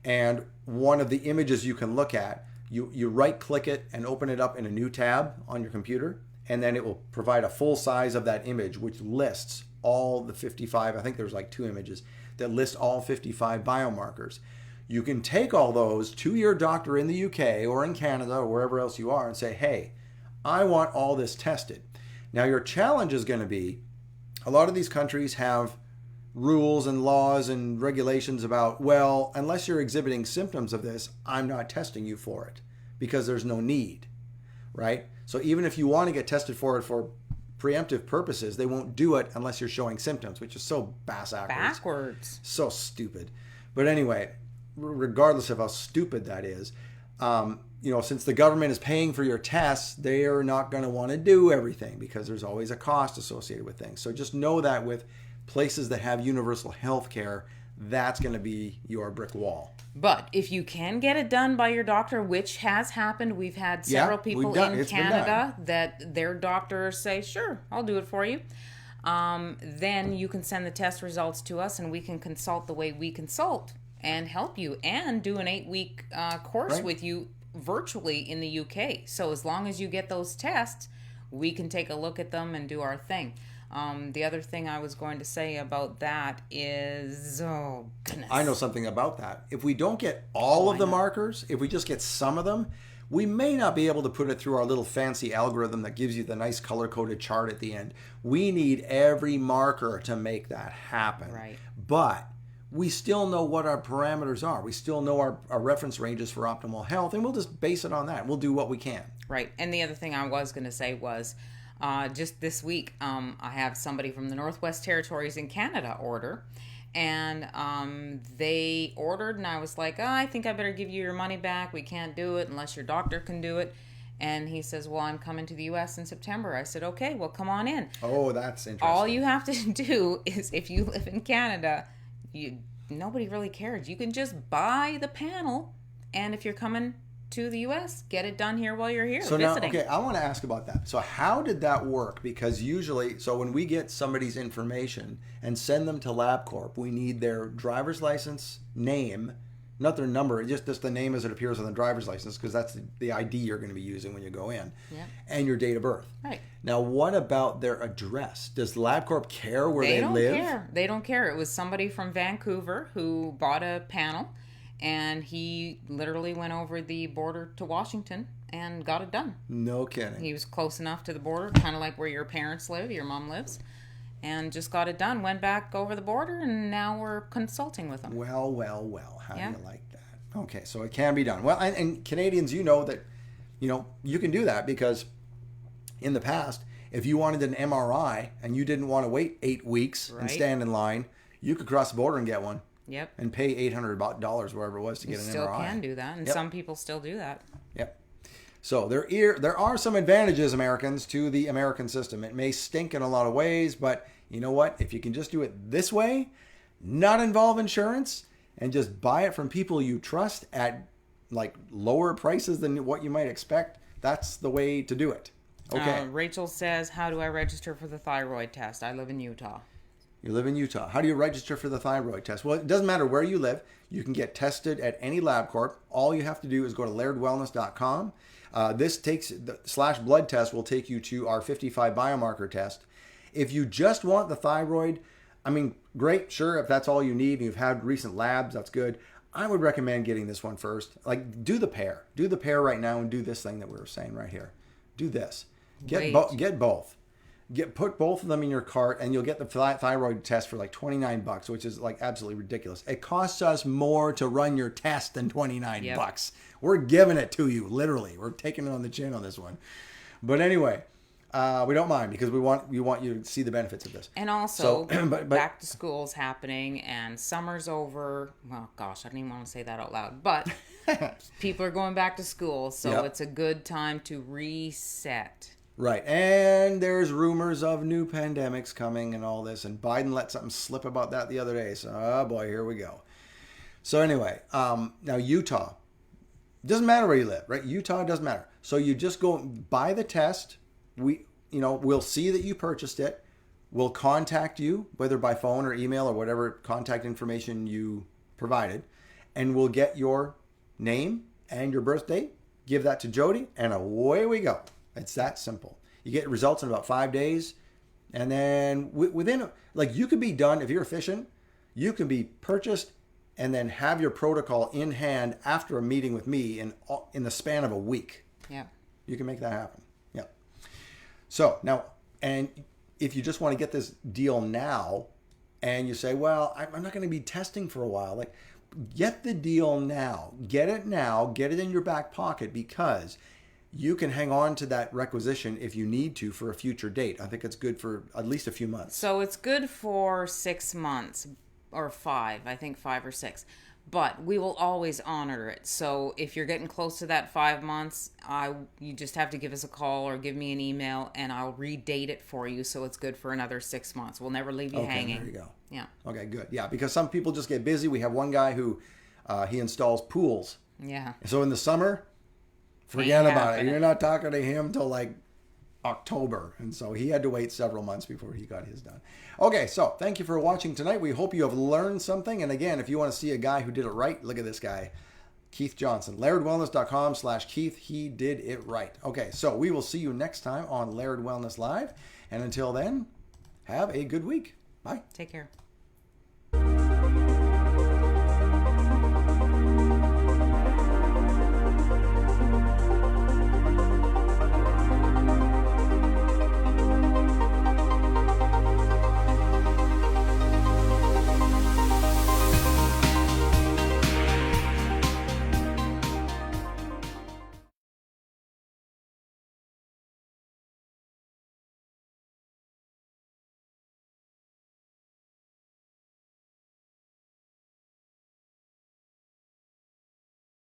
[SPEAKER 1] And one of the images you can look at, you right click it and open it up in a new tab on your computer. And then it will provide a full size of that image, which lists all the 55, I think there's like 2 images that list all 55 biomarkers. You can take all those to your doctor in the UK or in Canada or wherever else you are and say, hey, I want all this tested. Now, your challenge is going to be a lot of these countries have rules and laws and regulations about, well, unless you're exhibiting symptoms of this, I'm not testing you for it because there's no need, right? So even if you want to get tested for it for preemptive purposes, they won't do it unless you're showing symptoms, which is so backwards. So stupid. But anyway, regardless of how stupid that is, since the government is paying for your tests, they are not going to want to do everything because there's always a cost associated with things. So just know that with places that have universal health care, that's going to be your brick wall.
[SPEAKER 2] But if you can get it done by your doctor, which has happened, we've had several people in Canada that their doctors say, sure, I'll do it for you. Then you can send the test results to us and we can consult the way we consult and help you and do an 8-week course with you virtually in the UK. So as long as you get those tests, we can take a look at them and do our thing. The other thing I was going to say about that is, oh goodness.
[SPEAKER 1] I know something about that. If we don't get all of the markers, if we just get some of them, we may not be able to put it through our little fancy algorithm that gives you the nice color-coded chart at the end. We need every marker to make that happen.
[SPEAKER 2] Right.
[SPEAKER 1] But we still know what our parameters are. We still know our reference ranges for optimal health, and we'll just base it on that. We'll do what we can.
[SPEAKER 2] Right. And the other thing I was going to say was, just this week, I have somebody from the Northwest Territories in Canada order, and they ordered, and I was like, I think I better give you your money back. We can't do it unless your doctor can do it. And he says, well, I'm coming to the U.S. in September. I said, okay, well, come on in.
[SPEAKER 1] Oh, that's interesting.
[SPEAKER 2] All you have to do is, if you live in Canada, nobody really cares. You can just buy the panel, and if you're coming to the U.S., get it done here while you're here visiting.
[SPEAKER 1] Now, okay, I want to ask about that. So how did that work? Because usually, so when we get somebody's information and send them to LabCorp, we need their driver's license name, not their number, just the name as it appears on the driver's license, because that's the ID you're going to be using when you go in, and your date of birth.
[SPEAKER 2] Right.
[SPEAKER 1] Now, what about their address? Does LabCorp care where they live?
[SPEAKER 2] They don't care. It was somebody from Vancouver who bought a panel, and he literally went over the border to Washington and got it done.
[SPEAKER 1] No kidding.
[SPEAKER 2] He was close enough to the border, kind of like where your parents live, your mom lives, and just got it done. Went back over the border, and now we're consulting with him.
[SPEAKER 1] Well. How do you like that? Okay, so it can be done. Well, and Canadians, that, you can do that because in the past, if you wanted an MRI and you didn't want to wait 8 weeks and stand in line, you could cross the border and get one.
[SPEAKER 2] Yep.
[SPEAKER 1] And pay $800 wherever it was to get an MRI.
[SPEAKER 2] Still can do that, and some people still do that.
[SPEAKER 1] Yep. So there are some advantages, Americans, to the American system. It may stink in a lot of ways, but you know what? If you can just do it this way, not involve insurance, and just buy it from people you trust at like lower prices than what you might expect, that's the way to do it. Okay.
[SPEAKER 2] Rachel says, how do I register for the thyroid test? I live in Utah.
[SPEAKER 1] You live in Utah. How do you register for the thyroid test? Well, it doesn't matter where you live. You can get tested at any LabCorp. All you have to do is go to lairdwellness.com. This takes the /blood test will take you to our 55 biomarker test. If you just want the thyroid, great, sure. If that's all you need and you've had recent labs, that's good. I would recommend getting this one first. Like, do the pair. Do the pair right now and do this thing that we were saying right here. Do this. Get both. Put both of them in your cart, and you'll get the thyroid test for like $29, which is like absolutely ridiculous. It costs us more to run your test than $29. We're giving it to you, literally. We're taking it on the chin on this one. But anyway, we don't mind because we want you to see the benefits of this.
[SPEAKER 2] And also, but back to school's happening, and summer's over. Well, gosh, I didn't even want to say that out loud, but people are going back to school, so it's a good time to reset.
[SPEAKER 1] Right, and there's rumors of new pandemics coming and all this, and Biden let something slip about that the other day, so oh boy, here we go. So anyway, now Utah, doesn't matter where you live, right? Utah doesn't matter. So you just go buy the test. We'll see that you purchased it. We'll contact you, whether by phone or email or whatever contact information you provided, and we'll get your name and your birth date, give that to Jodi, and away we go. It's that simple. You get results in about 5 days, and then within, you could be done, if you're efficient, you can be purchased and then have your protocol in hand after a meeting with me in the span of a week.
[SPEAKER 2] Yeah.
[SPEAKER 1] You can make that happen. Yeah. So now, and if you just want to get this deal now, and you say, well, I'm not going to be testing for a while, like, get the deal now. Get it now. Get it in your back pocket, because you can hang on to that requisition if you need to for a future date. I think it's good for at least a few months.
[SPEAKER 2] So it's good for 6 months or 5, I think 5 or 6. But we will always honor it. So if you're getting close to that 5 months, you just have to give us a call or give me an email, and I'll redate it for you so it's good for another 6 months. We'll never leave you hanging.
[SPEAKER 1] There you go.
[SPEAKER 2] Yeah.
[SPEAKER 1] Okay, good. Yeah, because some people just get busy. We have one guy who he installs pools.
[SPEAKER 2] Yeah.
[SPEAKER 1] So in the summer, forget about it. You're not talking to him till like October. And so he had to wait several months before he got his done. Okay, so thank you for watching tonight. We hope you have learned something. And again, if you want to see a guy who did it right, look at this guy, Keith Johnson. LairdWellness.com/Keith. He did it right. Okay, so we will see you next time on Laird Wellness Live. And until then, have a good week. Bye.
[SPEAKER 2] Take care.